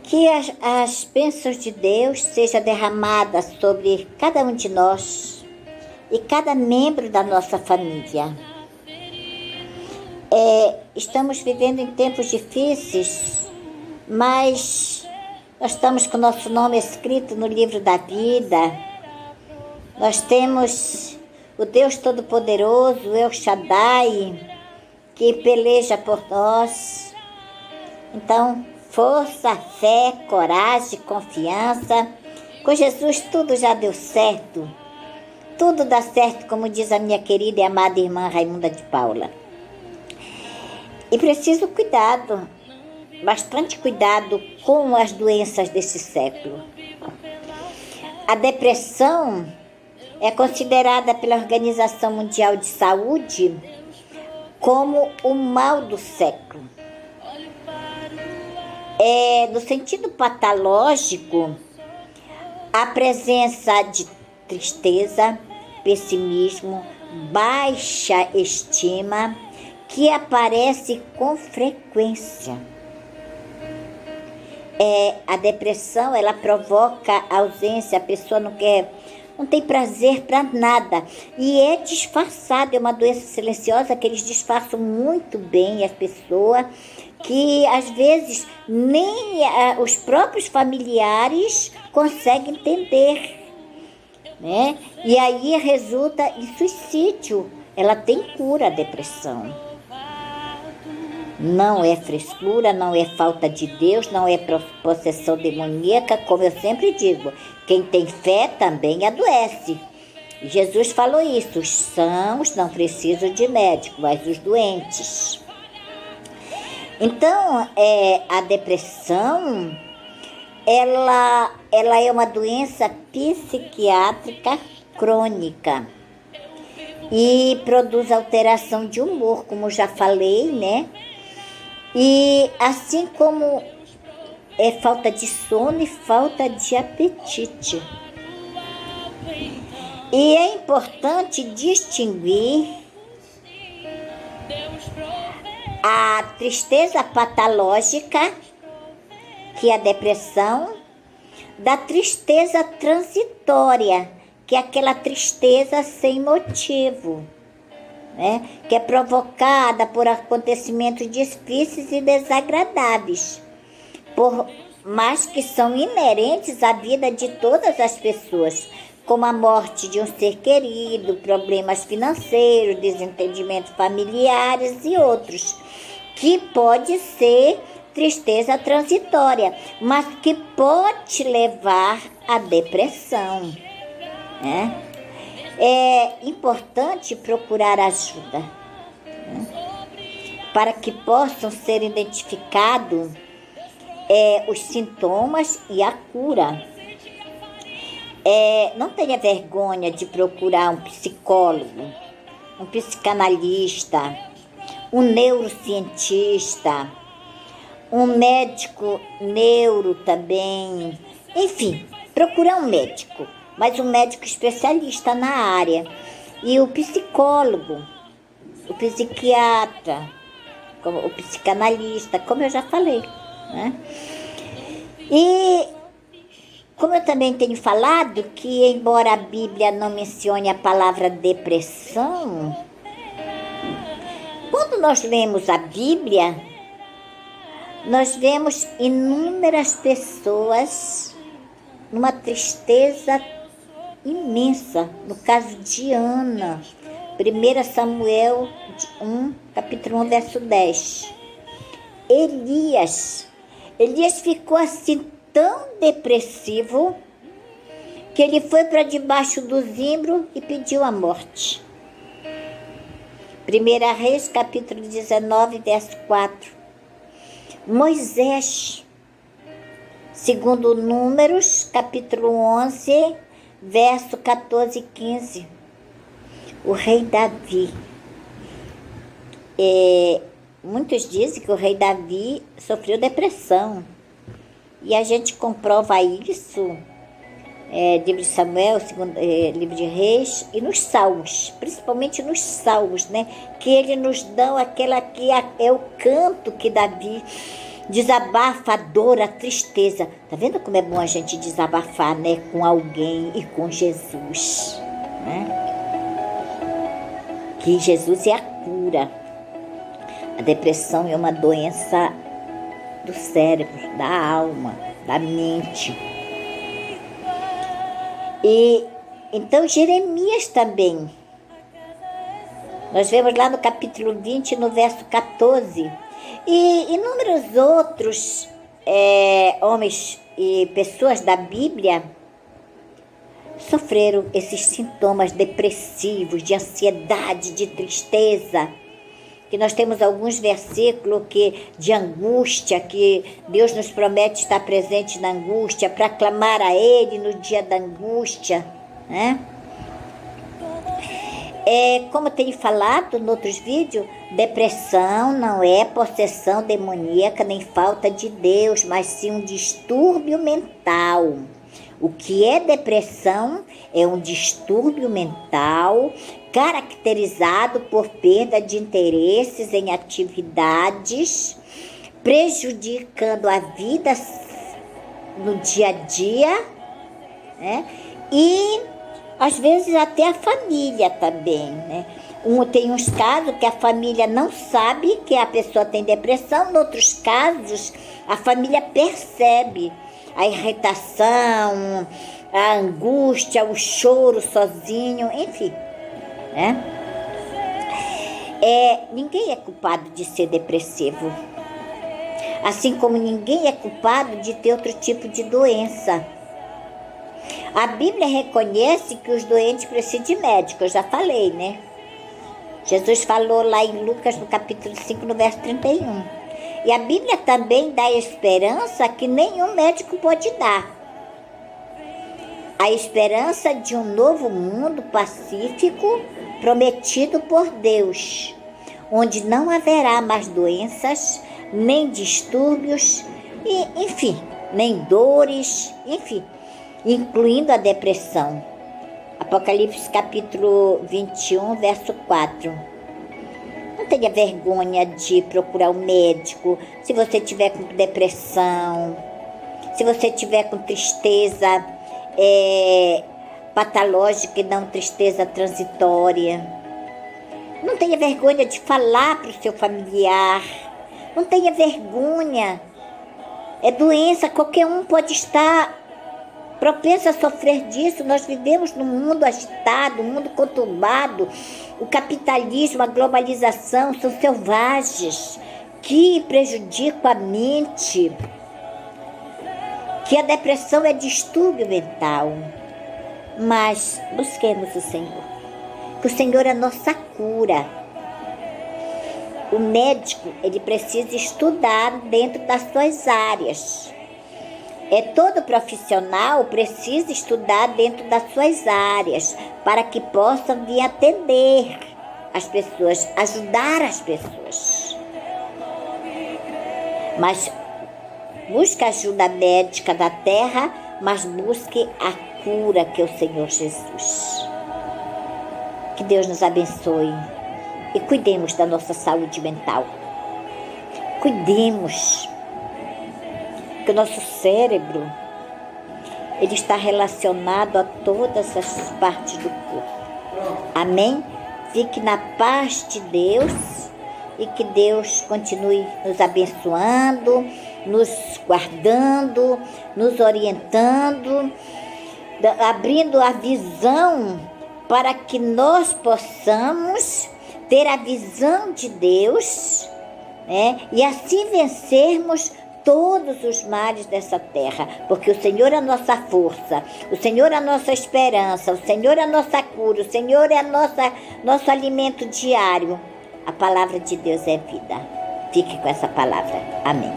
Que as bênçãos de Deus sejam derramadas sobre cada um de nós e cada membro da nossa família. Estamos vivendo em tempos difíceis, mas nós estamos com o nosso nome escrito no livro da vida. Nós temos o Deus Todo-Poderoso, El Shaddai, que peleja por nós. Então, força, fé, coragem, confiança. Com Jesus tudo já deu certo. Tudo dá certo, como diz a minha querida e amada irmã Raimunda de Paula. E preciso cuidado, bastante cuidado com as doenças desse século. A depressão é considerada pela Organização Mundial de Saúde como o mal do século. No sentido patológico, a presença de tristeza, pessimismo, baixa estima, que aparece com frequência. A depressão, ela provoca ausência, a pessoa não tem prazer para nada. E é disfarçada, é uma doença silenciosa que eles disfarçam muito bem as pessoas, que às vezes nem os próprios familiares conseguem entender, né? E aí resulta em suicídio. Ela tem cura, a depressão. Não é frescura, não é falta de Deus, não é possessão demoníaca, como eu sempre digo. Quem tem fé também adoece. Jesus falou isso, os sãos não precisam de médico, mas os doentes. Então, a depressão, ela é uma doença psiquiátrica crônica e produz alteração de humor, como já falei, né? E assim como falta de sono e falta de apetite. E é importante distinguir a tristeza patológica, que é a depressão, da tristeza transitória, que é aquela tristeza sem motivo, né? Que é provocada por acontecimentos difíceis e desagradáveis, mas que são inerentes à vida de todas as pessoas, como a morte de um ser querido, problemas financeiros, desentendimentos familiares e outros, que pode ser tristeza transitória, mas que pode levar à depressão, né? É importante procurar ajuda, né? Para que possam ser identificados os sintomas e a cura. Não tenha vergonha de procurar um psicólogo, um psicanalista, um neurocientista, um médico neuro também. Enfim, procurar um médico, mas um médico especialista na área. E o psicólogo, o psiquiatra, o psicanalista, como eu já falei, né? E como eu também tenho falado que, embora a Bíblia não mencione a palavra depressão, quando nós lemos a Bíblia, nós vemos inúmeras pessoas numa tristeza imensa. No caso de Ana, 1 Samuel 1, capítulo 1, verso 10. Elias ficou assim tão depressivo que ele foi para debaixo do zimbro e pediu a morte. 1 Reis, capítulo 19, verso 4. Moisés, segundo Números, capítulo 11, verso 14 e 15. O rei Davi. Muitos dizem que o rei Davi sofreu depressão. E a gente comprova isso, livro de Samuel, livro de Reis, e nos Salmos, principalmente nos Salmos, né? Que eles nos dão aquela que é o canto que Davi Desabafa a dor, a tristeza. Tá vendo como é bom a gente desabafar, né? Com alguém e com Jesus, né? Que Jesus é a cura. A depressão é uma doença do cérebro, da alma, da mente. E então Jeremias também. Nós vemos lá no capítulo 20, no verso 14. E inúmeros outros homens e pessoas da Bíblia sofreram esses sintomas depressivos, de ansiedade, de tristeza. Que nós temos alguns versículos de angústia, que Deus nos promete estar presente na angústia, para clamar a Ele no dia da angústia, né? Como eu tenho falado em outros vídeos, depressão não é possessão demoníaca nem falta de Deus, mas sim um distúrbio mental. O que é depressão é um distúrbio mental caracterizado por perda de interesses em atividades, prejudicando a vida no dia a dia, né? E às vezes até a família também, né? Tem uns casos que a família não sabe que a pessoa tem depressão, em outros casos a família percebe a irritação, a angústia, o choro sozinho, enfim, né? Ninguém é culpado de ser depressivo, assim como ninguém é culpado de ter outro tipo de doença. A Bíblia reconhece que os doentes precisam de médico, eu já falei, né? Jesus falou lá em Lucas, no capítulo 5, no verso 31. E a Bíblia também dá esperança que nenhum médico pode dar. A esperança de um novo mundo pacífico prometido por Deus, onde não haverá mais doenças, nem distúrbios, e, enfim, nem dores, enfim, incluindo a depressão. Apocalipse capítulo 21, verso 4. Não tenha vergonha de procurar um médico se você tiver com depressão, se você tiver com tristeza patológica e não tristeza transitória. Não tenha vergonha de falar para o seu familiar. Não tenha vergonha. É doença, qualquer um pode estar propenso a sofrer disso. Nós vivemos num mundo agitado, um mundo conturbado. O capitalismo, a globalização são selvagens que prejudicam a mente. Que a depressão é distúrbio mental. Mas busquemos o Senhor. Que o Senhor é a nossa cura. O médico, ele precisa estudar dentro das suas áreas. Todo profissional precisa estudar dentro das suas áreas para que possa vir atender as pessoas, ajudar as pessoas. Mas busque ajuda médica da terra, mas busque a cura que é o Senhor Jesus. Que Deus nos abençoe e cuidemos da nossa saúde mental. Cuidemos. Que o nosso cérebro, ele está relacionado a todas as partes do corpo. Amém? Fique na paz de Deus e que Deus continue nos abençoando, nos guardando, nos orientando, abrindo a visão para que nós possamos ter a visão de Deus, né? E assim vencermos todos os males dessa terra, porque o Senhor é a nossa força, o Senhor é a nossa esperança, o Senhor é a nossa cura, o Senhor é nosso alimento diário. A palavra de Deus é vida. Fique com essa palavra. Amém.